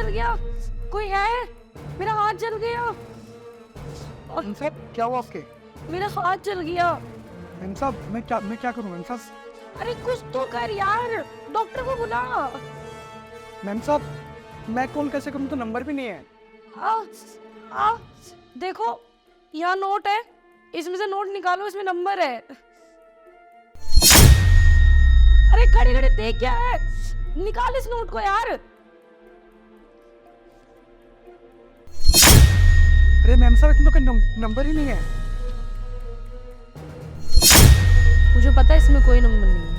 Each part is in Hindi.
जल गया, कोई है? मेरा हाथ जल गया, मैम साहब क्या हुआ आपके? मेरा हाथ जल गया। मैम साहब मैं क्या करूँ मैम साहब? अरे कुछ तो कर यार, डॉक्टर को बुला। मैम साहब मैं कॉल कैसे करूँ, तो नंबर भी नहीं है। आ, आ, देखो यहाँ नोट है, इसमें से नोट निकालो, इसमें नंबर है। अरे खड़े खड़े देख क्या है, निकाल इस नोट को यार। अरे मैम साहब तुम लोग का नंबर ही नहीं है। मुझे पता है इसमें कोई नंबर नहीं है।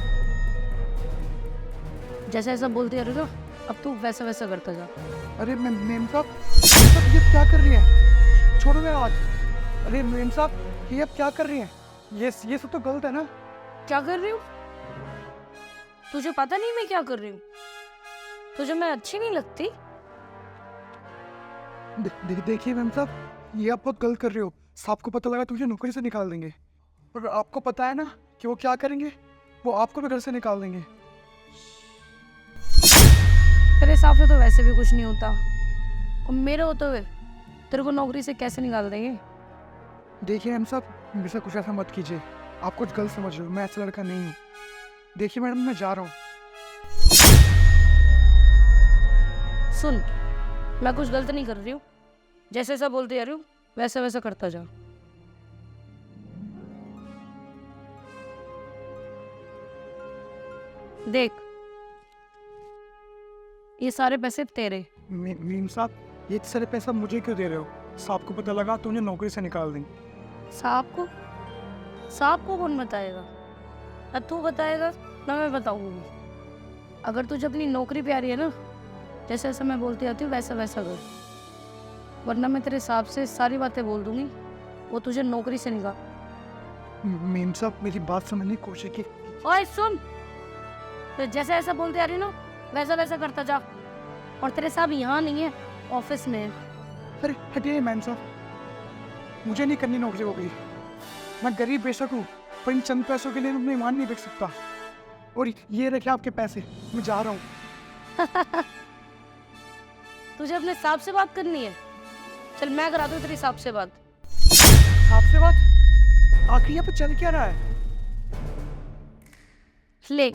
जैसा ऐसा बोलते रहो ना, अब तू वैसा वैसा करता जा। अरे मैम साहब ये क्या कर रही है? छोड़ो मेरा हाथ। अरे मैम साहब ये अब क्या कर रही हैं? ये सब तो गलत है ना। क्या कर रही हूँ? तुझे पता नहीं मैं क्या कर रही हूँ? तुझे मैं अच्छी नहीं लगती? देखिए मैम साहब ये आप बहुत गलत कर रहे हो। साहब को पता लगा तो मुझे नौकरी से निकाल देंगे। और आपको पता है ना कि वो क्या करेंगे, वो आपको भी घर से निकाल देंगे। तेरे हिसाब से तो वैसे भी कुछ नहीं होता, और मेरे होते हुए तेरे को नौकरी से कैसे निकाल देंगे? देखिए मैम साहब मेरे से कुछ ऐसा मत कीजिए, आप कुछ गलत समझ रहे हो, मैं ऐसा लड़का नहीं हूँ। देखिए मैडम मैं जा रहा हूँ। सुन, मैं कुछ गलत नहीं कर रही हूँ, जैसे ऐसा बोलते आ रही हूँ वैसा वैसा करता जा। देख ये सारे पैसे तेरे। मीम साहब ये सारे पैसा मुझे क्यों दे रहे हो? साहब को पता लगा तो मुझे नौकरी से निकाल देंगे। साहब को? साहब को कौन बताएगा? ना तू बताएगा ना मैं बताऊंगी। अगर तुझे अपनी नौकरी प्यारी है ना, जैसे ऐसा मैं बोलती आती हूँ वैसा वैसा कर, वरना मैं तेरे हिसाब से सारी बातें बोल दूंगी, वो तुझे नौकरी से निकाल। मीम साहब मेरी बात समझने की कोशिश की। ओए सुन, तो जैसे ऐसा बोलते आ रही ना वैसा वैसा करता जा। और तेरे साहब यहाँ नहीं है, ऑफिस में है। अरे हटिए मैम साहब, मुझे नहीं करनी नौकरी वोकरी। मैं गरीब बेशक हूँ पर इन चंद पैसों के लिए अपनी ईमान नहीं बेच सकता। और ये रखे आपके पैसे, मैं जा रहा हूँ। तुझे अपने साहब से बात करनी है? चल मैं करा दूँ तेरी साहब से बात। आपसे बात? आखिर यहाँ पे चल क्या रहा है? ले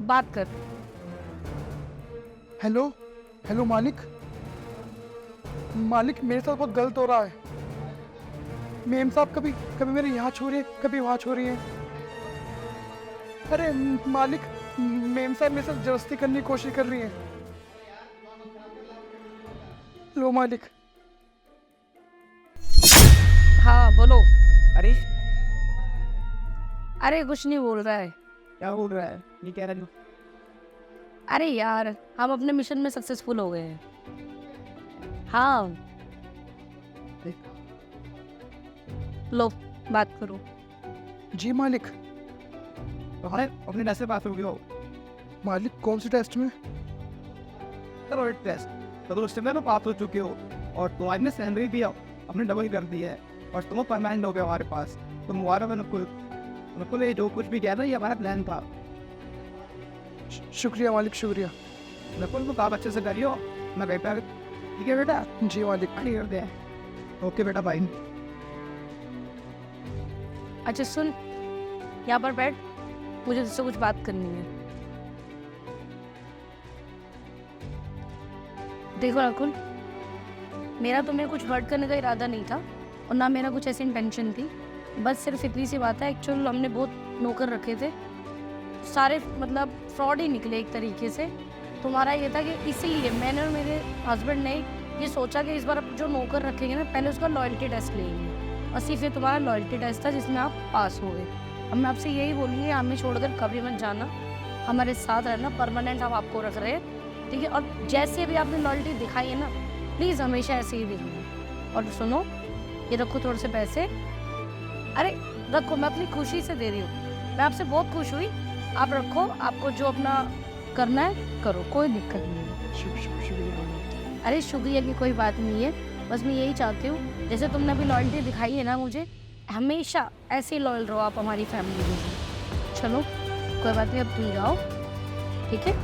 बात कर। हेलो हेलो मालिक मेरे साथ बहुत गलत हो रहा है। मेम साहब कभी मेरे यहाँ छू रही है, कभी वहाँ छू रही है। अरे मालिक मेम साहब मेरे साथ जबरदस्ती करने की कोशिश कर रही है। लो मालिक। हाँ बोलो। अरे कुछ नहीं बोल रहा है। क्या बोल रहा है? ये कह रहा है। अरे यार हम अपने मिशन में सक्सेसफुल हो गए हैं। हाँ लो बात करो। जी मालिक। अपने टेस्ट से पास हो गया हो। मालिक कौन से टेस्ट में? चलो टेस्ट तो उससे में पास हो चुके हो, और तुम्हारी ने सैलरी भी अपने डबल कर दी है, और तुम परमानेंट हो गए हमारे पास। तो मुबारक है नकुल, ये जो कुछ भी कह रहा है ये हमारा प्लान था। शुक्रिया मालिक शुक्रिया। नकुल को काम अच्छे से करियो। मैं बेटा ठीक है बेटा? जी मालिक। पानी कर दे। ओके बेटा बाय। अच्छा सुन, यहाँ पर बैठ, मुझे तुझसे कुछ बात करनी है। देखो राकुल, मेरा तुम्हें कुछ हर्ट करने का इरादा नहीं था, और ना मेरा कुछ ऐसी इंटेंशन थी। बस सिर्फ इतनी सी बात है, एक्चुअल हमने बहुत नौकर रखे थे, सारे मतलब फ्रॉड ही निकले एक तरीके से। तुम्हारा ये था कि इसीलिए मैंने और मेरे हस्बैंड ने ये सोचा कि इस बार जो नौकर रखेंगे ना, पहले उसका लॉयल्टी टेस्ट लेंगे, और सिर्फ ये तुम्हारा लॉयल्टी टेस्ट था जिसमें आप पास हो गए। अब मैं आपसे यही बोलूँगी, हमें छोड़कर कभी मत जाना, हमारे साथ रहना, परमानेंट हम आपको रख रहे हैं, ठीक है? और जैसे भी आपने लॉयल्टी दिखाई है ना, प्लीज़ हमेशा ऐसे ही दिखाना। और सुनो, ये रखो थोड़े से पैसे। अरे रखो, मैं अपनी खुशी से दे रही हूँ, मैं आपसे बहुत खुश हुई। आप रखो, आपको जो अपना करना है करो, कोई दिक्कत नहीं है। शुक्रिया। अरे शुक्रिया की कोई बात नहीं है, बस मैं यही चाहती हूँ जैसे तुमने अभी लॉयल्टी दिखाई है ना मुझे, हमेशा ऐसे ही लॉयल रहो आप हमारी फैमिली में। चलो कोई बात नहीं, अब तुम जाओ, ठीक है?